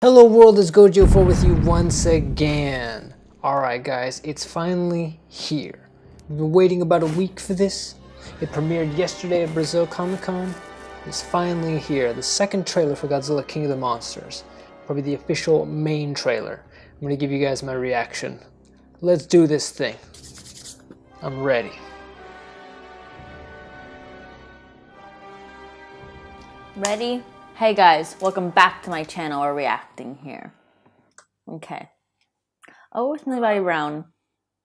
Hello world, it's Gojo4 with you once again. Alright guys, it's finally here. We've been waiting about a week for this. It premiered yesterday at Brazil Comic Con. It's finally here. The second trailer for Godzilla King of the Monsters. Probably the official main trailer. I'm going to give you guys my reaction. Let's do this thing. I'm ready. Ready? Hey guys, welcome back to my channel. We're reacting here. Okay. Oh, it's Millie Bobby Brown.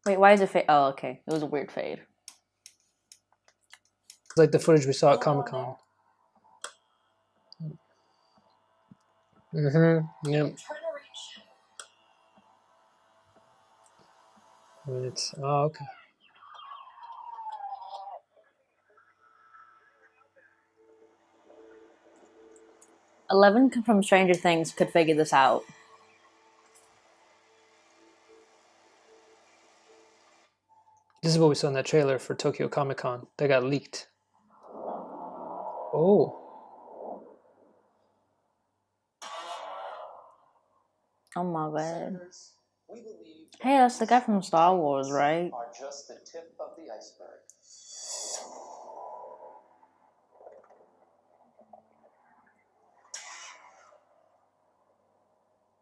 Wait, why is it fade? Oh, okay. It was a weird fade. It's like the footage we saw at Comic Con. Yep. Oh, okay. Eleven from Stranger Things could figure this out. This is what we saw in that trailer for Tokyo Comic Con. That got leaked. Oh. Oh my god. Hey, that's the guy from Star Wars, right? Are just the tip of the iceberg.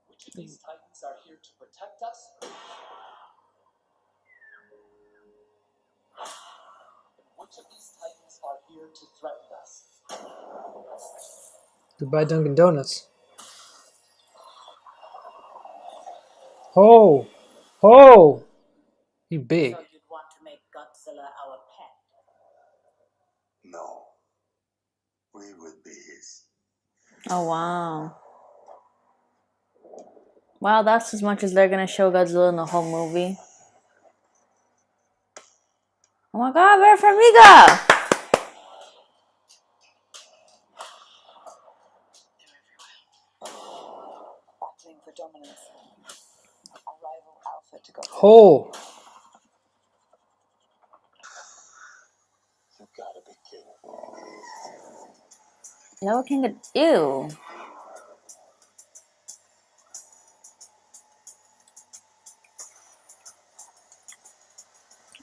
Which of these titans are here to protect us? Which of these titans are here to threaten us? Goodbye, Dunkin' Donuts. Oh! Oh! You big. So you'd want to make Godzilla our pet? No. We would be his. Oh wow. Wow, that's as much as they're gonna show Godzilla in the whole movie. Oh my god, Vera Farmiga! Battling for dominance. Our rival Alpha to go. Oh! You gotta be kidding. Is that what King of... Ew.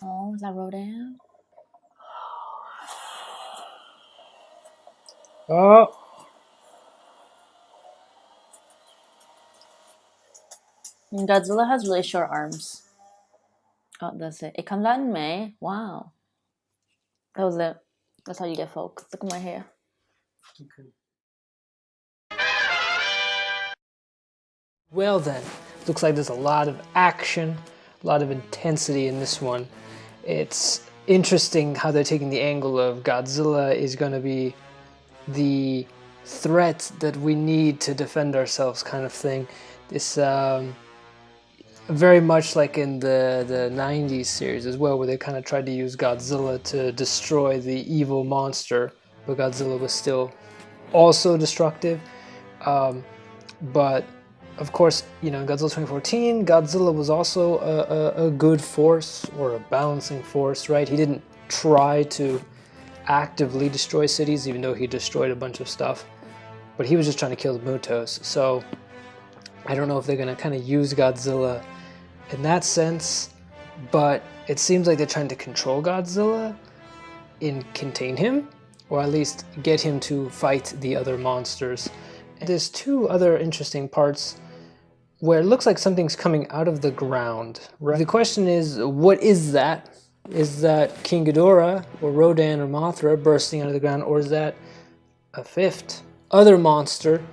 Oh, is that Rodan? Oh! And Godzilla has really short arms. Oh, that's it. It comes out in May. Wow. That was it. That's how you get folk. Look at my hair. Okay. Well then, looks like there's a lot of action, a lot of intensity in this one. It's interesting how they're taking the angle of Godzilla is going to be the threat that we need to defend ourselves kind of thing. This very much like in the 90s series as well, where they kind of tried to use Godzilla to destroy the evil monster, but Godzilla was still also destructive. But of course, you know, in Godzilla 2014, Godzilla was also a good force, or a balancing force, right? He didn't try to actively destroy cities, even though he destroyed a bunch of stuff, but he was just trying to kill the Mutos. So I don't know if they're going to kind of use Godzilla in that sense, but it seems like they're trying to control Godzilla and contain him, or at least get him to fight the other monsters. And there's two other interesting parts where it looks like something's coming out of the ground, right? The question is, what is that? Is that King Ghidorah, or Rodan, or Mothra bursting out of the ground, or is that a fifth other monster?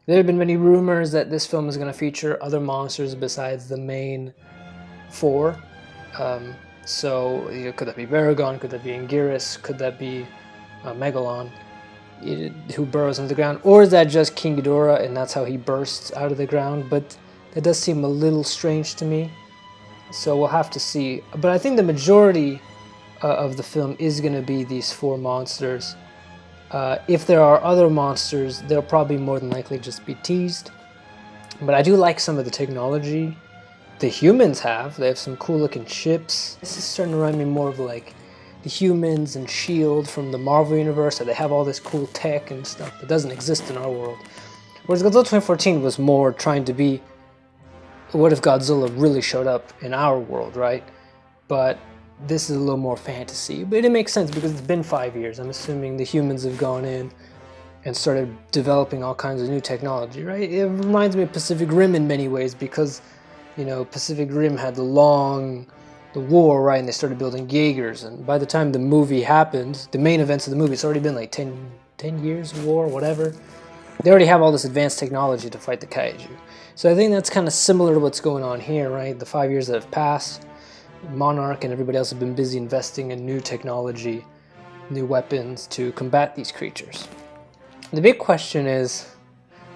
There have been many rumors that this film is going to feature other monsters besides the main four. So, you know, could that be Baragon? Could that be Anguirus? Could that be Megalon, who burrows into the ground? Or is that just King Ghidorah and that's how he bursts out of the ground? But that does seem a little strange to me. So we'll have to see. But I think the majority of the film is going to be these four monsters. If there are other monsters, they'll probably more than likely just be teased. But I do like some of the technology the humans have. They have some cool looking ships. This is starting to remind me more of like the Humans and S.H.I.E.L.D. from the Marvel Universe, so they have all this cool tech and stuff that doesn't exist in our world. Whereas Godzilla 2014 was more trying to be, what if Godzilla really showed up in our world, right? But this is a little more fantasy. But it makes sense because it's been 5 years. I'm assuming the humans have gone in and started developing all kinds of new technology, right? It reminds me of Pacific Rim in many ways because, you know, Pacific Rim had the war, right? And they started building Jaegers. And by the time the movie happened, the main events of the movie, it's already been like 10 years of war, whatever. They already have all this advanced technology to fight the kaiju. So I think that's kind of similar to what's going on here, right? The 5 years that have passed, Monarch and everybody else have been busy investing in new technology, new weapons to combat these creatures. The big question is,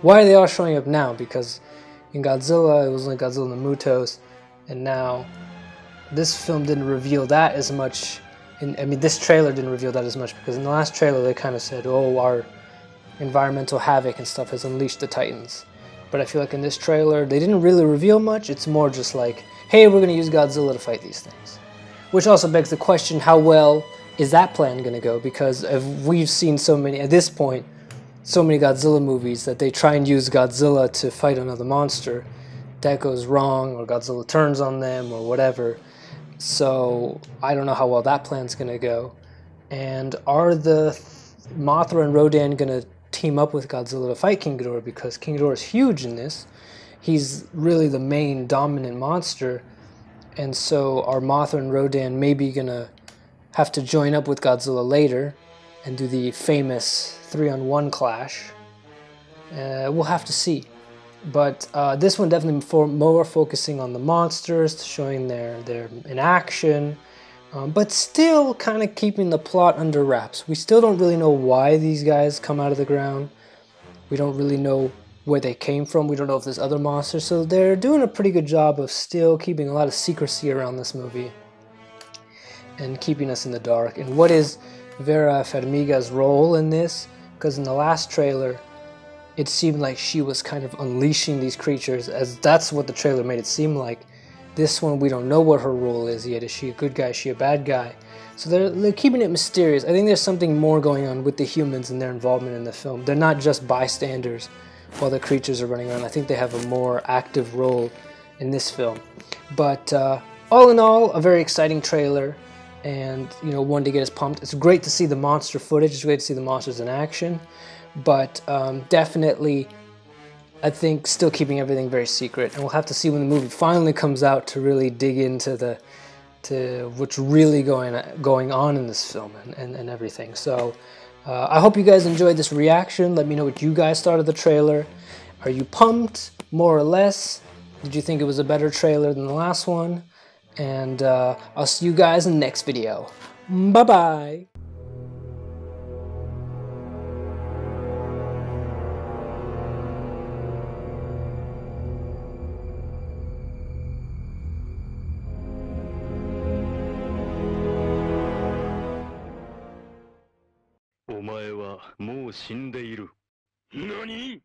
why are they all showing up now? Because in Godzilla, it was only Godzilla and the Mutos, and now this film didn't reveal that as much. This trailer didn't reveal that as much because in the last trailer they kind of said, oh, our environmental havoc and stuff has unleashed the Titans. But I feel like in this trailer, they didn't really reveal much. It's more just like, hey, we're going to use Godzilla to fight these things. Which also begs the question, how well is that plan going to go? Because we've seen so many, at this point, so many Godzilla movies that they try and use Godzilla to fight another monster. That goes wrong, or Godzilla turns on them, or whatever. So I don't know how well that plan's going to go. And are the Mothra and Rodan going to team up with Godzilla to fight King Ghidorah? Because King Ghidorah is huge in this. He's really the main dominant monster. And so are Mothra and Rodan maybe going to have to join up with Godzilla later and do the famous 3-on-1 clash? We'll have to see. But this one definitely more focusing on the monsters, showing their in action, but still kind of keeping the plot under wraps. We still don't really know why these guys come out of the ground. We don't really know where they came from. We don't know if there's other monsters. So they're doing a pretty good job of still keeping a lot of secrecy around this movie and keeping us in the dark. And what is Vera Farmiga's role in this? Because in the last trailer, it seemed like she was kind of unleashing these creatures, as that's what the trailer made it seem like. This one, we don't know what her role is yet. Is she a good guy? Is she a bad guy? So they're keeping it mysterious. I think there's something more going on with the humans and their involvement in the film. They're not just bystanders while the creatures are running around. I think they have a more active role in this film. But all in all, a very exciting trailer, and one to get us pumped. It's great to see the monster footage. It's great to see the monsters in action. But definitely, I think still keeping everything very secret, and we'll have to see when the movie finally comes out to really dig into what's really going on in this film and everything. So I hope you guys enjoyed this reaction. Let me know what you guys thought of the trailer. Are you pumped, more or less? Did you think it was a better trailer than the last one? And I'll see you guys in the next video. Bye bye. お前はもう死んでいる。何？